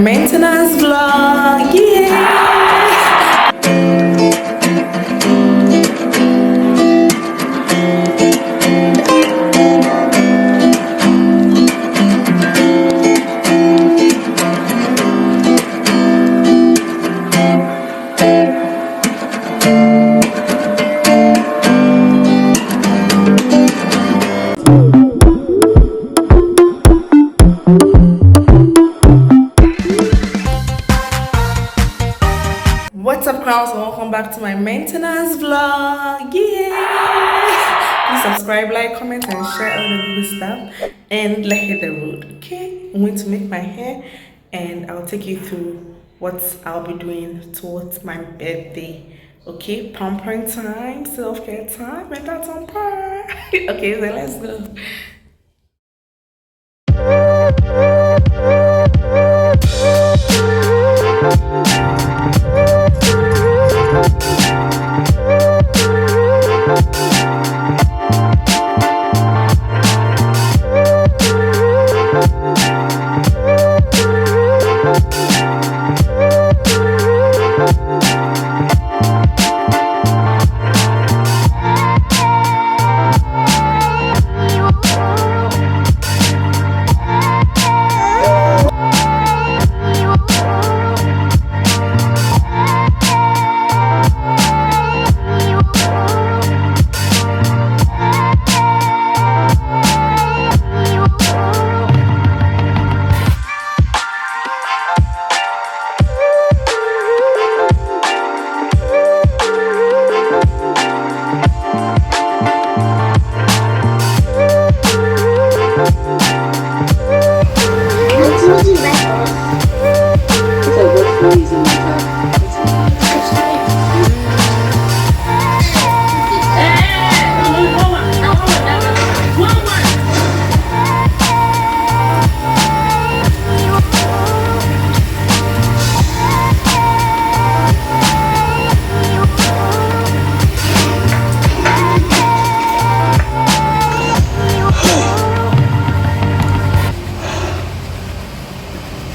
Maintenance vlog, yeah! What's up, crowds, and welcome back to my maintenance vlog. Yeah! Please subscribe, like, comment, and share all the good stuff. And let's hit the road. Okay, I'm going to make my hair, and I'll take you through what I'll be doing towards my birthday. Okay, pampering time, self-care time, and that's on par. Okay, then let's go.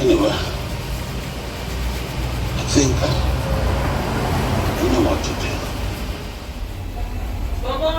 Anyway, I think I know what to do. Mama?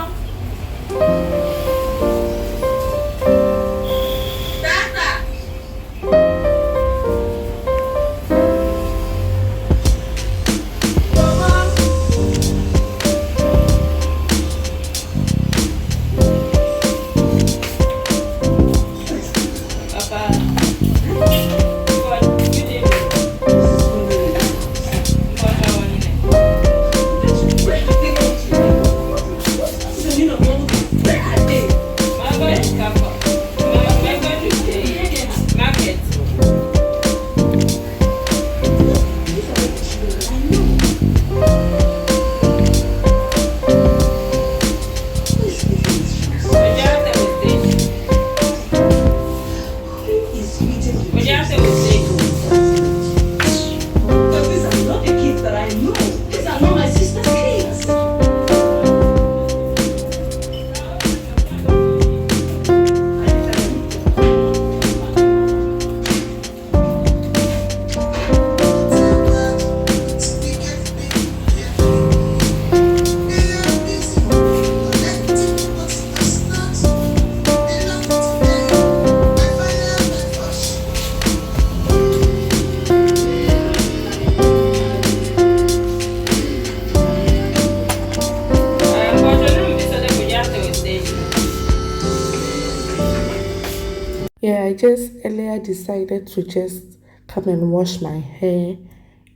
Yeah, I just earlier decided to just come and wash my hair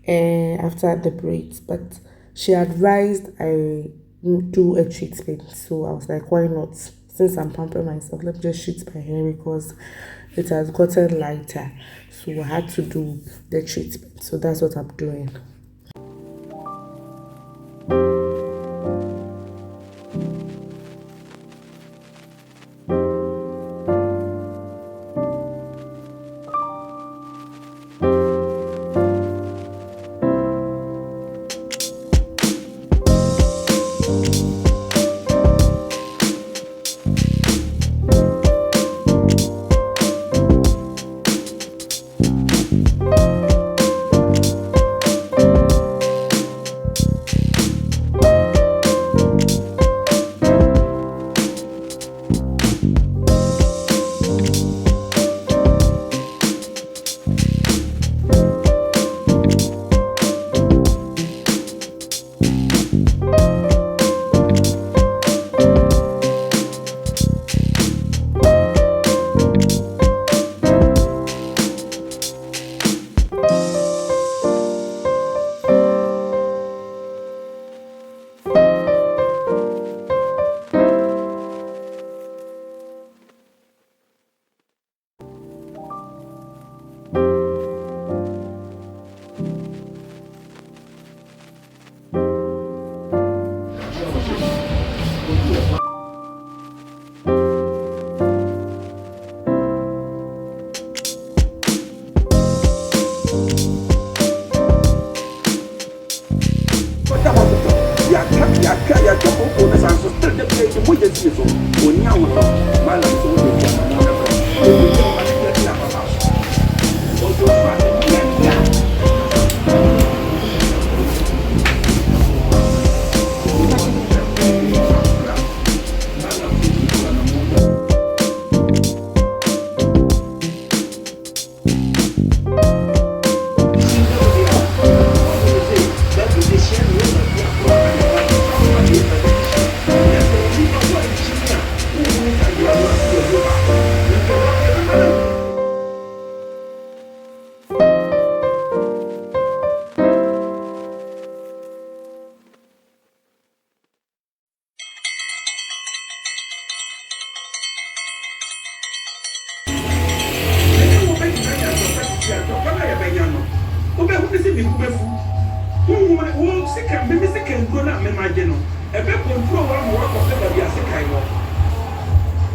after the braids, but she advised I do a treatment, so I was like, why not? Since I'm pampering myself, let me just treat my hair because it has gotten lighter, so I had to do the treatment. So that's what I'm doing. me kubefu. Who second, maybe second grown up, me my general. A bit control one work of the baby as a kind of.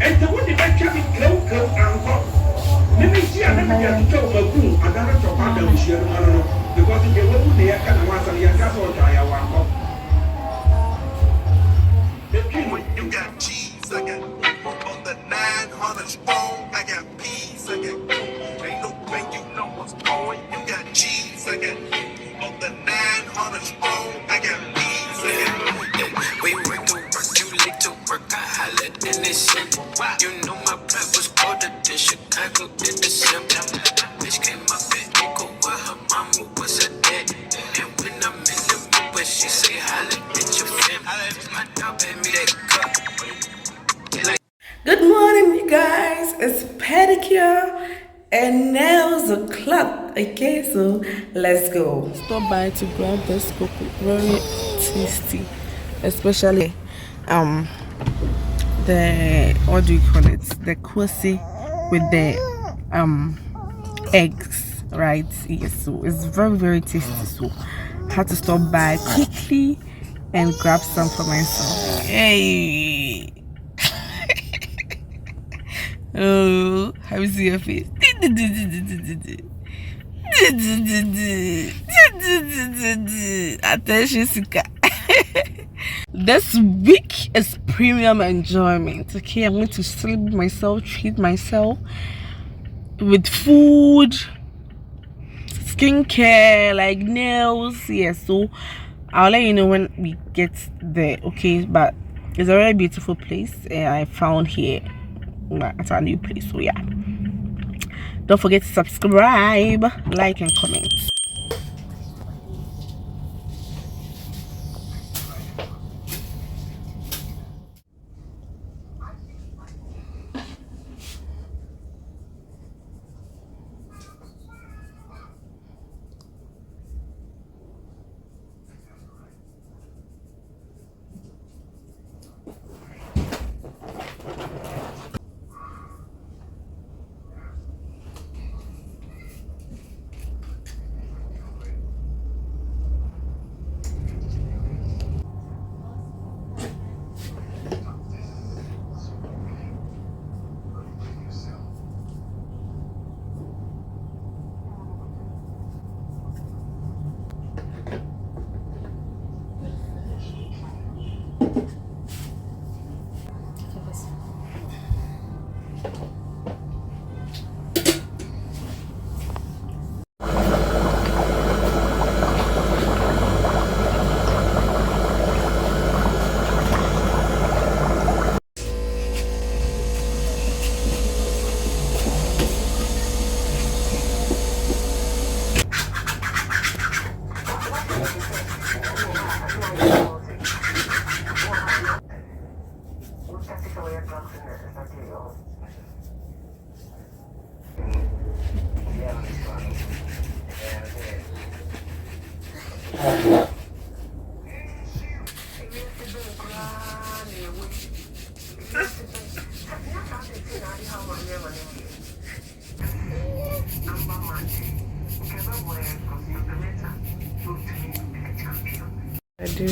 And the one that can be go and go. Maybe she and never get to tell my crew, and then to find them she don't know. Because if you won't, they can once and you can go to your one cup. You got cheese, I got on the 900 strong, I got peas, I got ain't no way you know what's going. You got cheese, I got on the 900 strong, I got peas, I got we work to work, you late to work, I holla in this shit. You know my blood was colder than Chicago in December. Bitch came up and echo while her mama was a dad. And when I'm in the mood, but she say holla at your fam. My dog pay me that cup. Good morning, you guys. It's Pedicure and nails o'clock. Okay, so let's go. Stop by to grab this cocoa, very tasty, especially the what do you call it? The kwasi with the eggs, right? Yes, so it's very tasty. So I had to stop by quickly and grab some for myself. Hey. Oh, have you seen your face? Attention, Sika. This week is premium enjoyment. Okay, I'm going to celebrate myself, treat myself with food, skincare, like nails. Yes, so I'll let you know when we get there. Okay, but it's a very beautiful place I found here at our new place. So yeah, don't forget to subscribe, like, and comment. I do.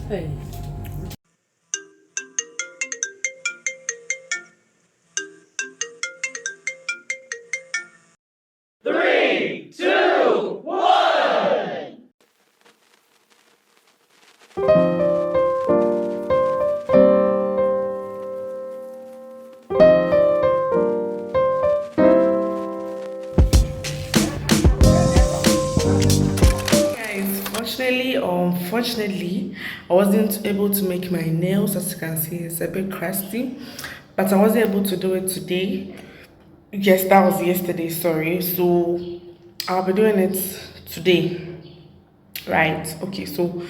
Hey. Guys, fortunately or unfortunately, I wasn't able to make my nails. As you can see, it's a bit crusty, but I wasn't able to do it today. Yes, that was yesterday, sorry. So I'll be doing it today. Right, okay, so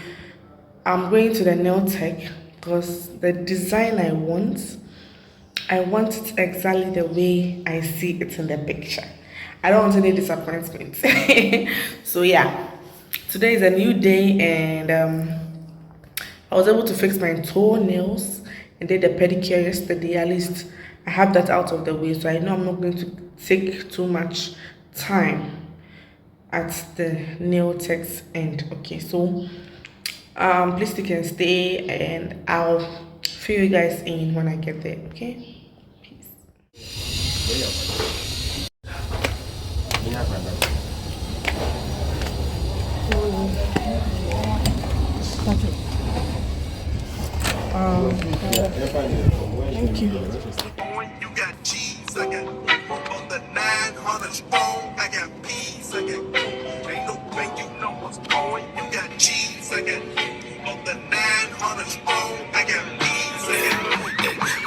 I'm going to the nail tech because the design I want it exactly the way I see it in the picture. I don't want any disappointment. So yeah, today is a new day, and I was able to fix my toenails and did the pedicure yesterday. At least I have that out of the way, so I know I'm not going to take too much time at the nail tech's end. Okay, so please you can stay, and I'll fill you guys in when I get there. Okay, peace. Thank you. You got cheese, I got on the 900 strong. I got peas, I got ain't no bank, you know what's going. You got cheese, I got on the 900 strong. I got peas, I got.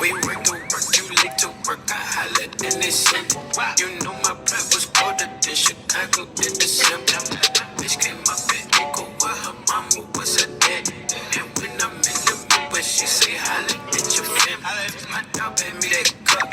We work to work, you lick to work. I hollered in this shit. You know my blood was colder than Chicago in December. Bitch came up and echo while her mama was a dead. And when I'm in the mood, when she say holla at your fam, my dog paid me that cup.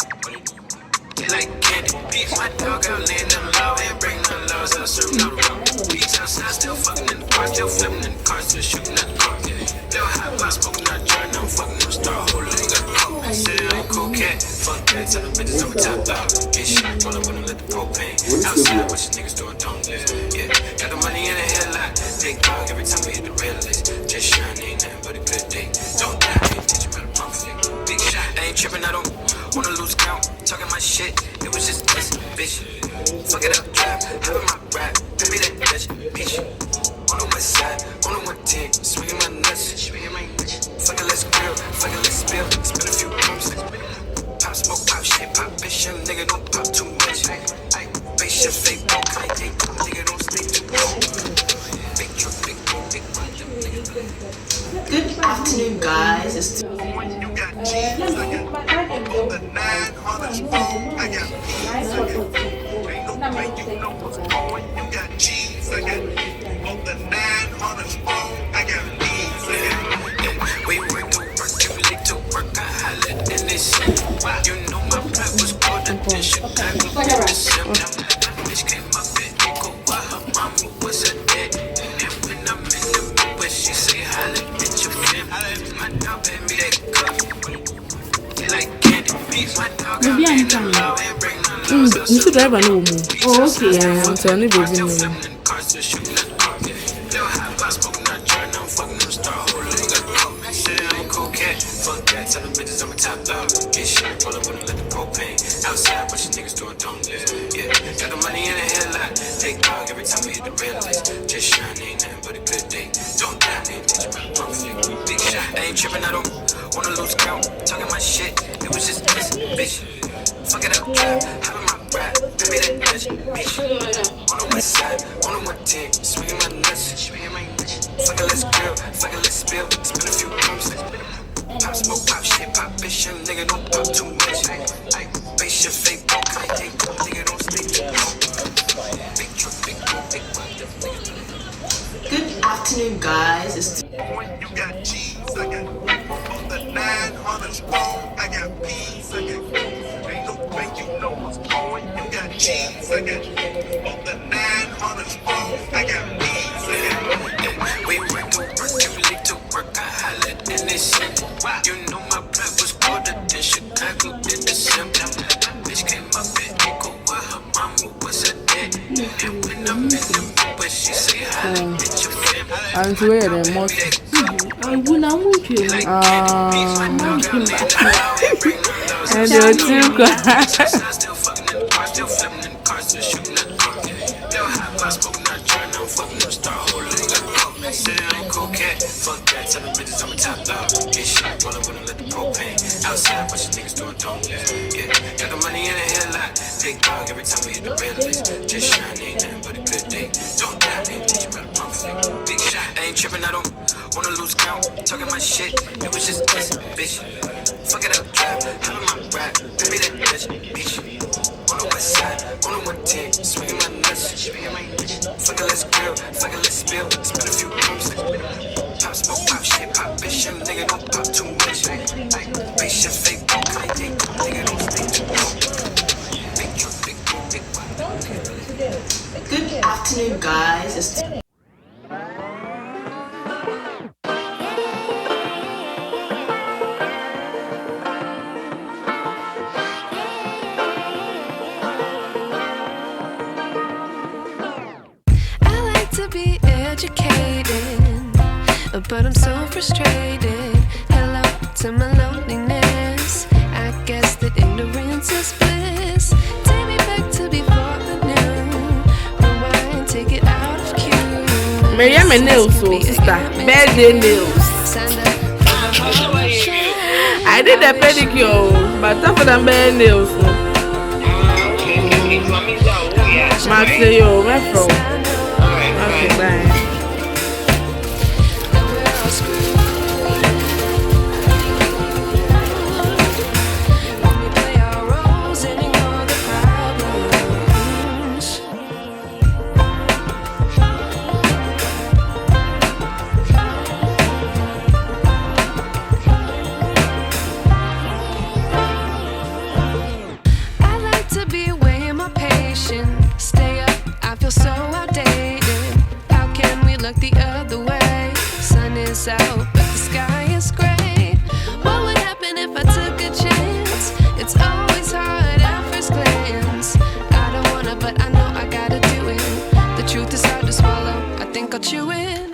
They like candy. My dog out laying them low and bring the laws out, serving all the wrong. Beats outside, still fucking in the car, still flipping in the car, still shooting at the car. Little hot box, smoking out jar, now I'm fucking them star, whole leg got coke. Say I'm cool cat, fuck that, tell them bitches I'm a top dog. Get shit, roll up when I let the propane. Outside, what you niggas doing, don't live. Yeah, got the money in the headlight. Big dog, every time we hit the red lights. Just shine, ain't nothing but a good day. Don't die, ain't teaching about a pump flick. Big shot, I ain't tripping, I don't wanna lose count. Talking my shit, it was just this, bitch. Fuck it up, trap, having my rap. Give me that bitch. On the west side, on the 110, swinging my nuts. Fuck it, let's grill, fuck it, let's spill. Spin a few pumps. Pop smoke, pop shit, pop bitch. Young nigga don't pop too much. Face shit, fake, don't kind of nigga don't stay too low. Big truck, big boom, big one, them niggas. Good afternoon, guys. It's You got cheese, I got on the 900 strong. I got peas, I got ain't no bank, you know what's going. You got cheese, I got on the 900 strong. I got peas, I got. We work to work, you lick to work. I hollered in this shit. You know my blood was colder than Chicago in December. Bitch came up and echo while her mama was a dead. And when I'm in the mood, when she say holla at your fam, my dog paid me that cup. They like candy. My dog out in the low and bring the laws out. You should drive an old oh, okay. Yeah, I'm telling you, baby. Still flipping in the car, still shooting at the car. Little hot box, smoking out jar, now I'm fucking them star, whole leg got coke. Say I'm a cool cat, fuck that, tell them bitches I'm a top dog. Get shit, roll up when I let the propane. Outside, what you niggas doing, don't live. Yeah, got the money in the headlight. Big dog, every time we hit the red lights. Just shine, ain't nothing but a good day. Don't die, ain't teaching about a pump flick. Big shot, I ain't tripping, I don't wanna lose count. Talking my shit, it was just this, bitch. Fuck it up, trap, having my rap. Give me that bitch. On the west side, on the 110, swinging my nuts. Fuck it, let's grill, fuck it, let's spill. Spin a few pumps. Pop smoke, pop shit, pop bitch. Young nigga don't pop too much. Face shit, fake, don't kind of nigga don't stay too low. Big truck, big boom, big one, them niggas. good afternoon, guys. It's You got cheese, I got on the 900 strong. I got peas, I got ain't no bank, you know what's going. You got cheese, I got on the 900 strong. I got peas, I got. We work to work, you lick to work. I hollered in this shit. You know my blood was colder than Chicago in December. Bitch came up and echo while her mama was a dead. And when I'm in the mood, when she say holla at your fam, And where the most and you know what you and you're too good. still fucking in the car, still flipping in the car, still shooting at the car. Little hot box, smoking out jar, now I'm fucking them star, whole leg got coke. Say I'm a cool cat, fuck that, tell them bitches I'm a top dog. Get shit, roll up when I let the propane. Outside, what you niggas doing, don't live. Yeah, got the money in the headlight. Big dog, every time we hit the red lights. Just shine, ain't nothing but a good day. Don't die, ain't teaching about a pump flick. Big shot, I ain't tripping, I don't wanna lose count. Talking my shit, it was just this, bitch. Fuck it up, trap, having my rap. Give me that bitch. On the west side, on the 110, swinging my nuts. Fuck it, let's grill, fuck it, let's spill. Spin a few pumps. Pop smoke, pop shit, pop bitch. Young nigga don't pop too much. Face shit, fake, don't kind of nigga don't stay too low. Big truck, big boom, big one. Good afternoon, guys. I like to be educated, but I'm so frustrated. Hello to my loneliness. I guess that ignorance is bliss. Take me back to before the new. Rewind, take it out of cue. Miriam and nails, so sister. Birthday nails. I did the pedicure, but tougher than bare nails. Mateo, my friend. Okay, bye. Stay up, I feel so outdated. How can we look the other way? Sun is out, but the sky is gray. What would happen if I took a chance? It's always hard at first glance. I don't wanna, but I know I gotta do it. The truth is hard to swallow, I think I'll chew it.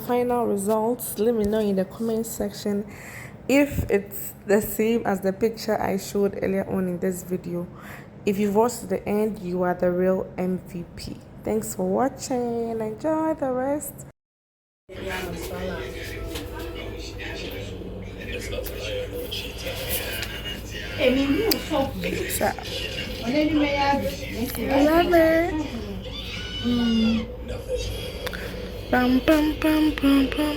Final results. Let me know in the comment section if it's the same as the picture I showed earlier on in this video. If you've watched to the end, you are the real MVP. Thanks for watching. Enjoy the rest. I love it. Pam pam pam pam pam.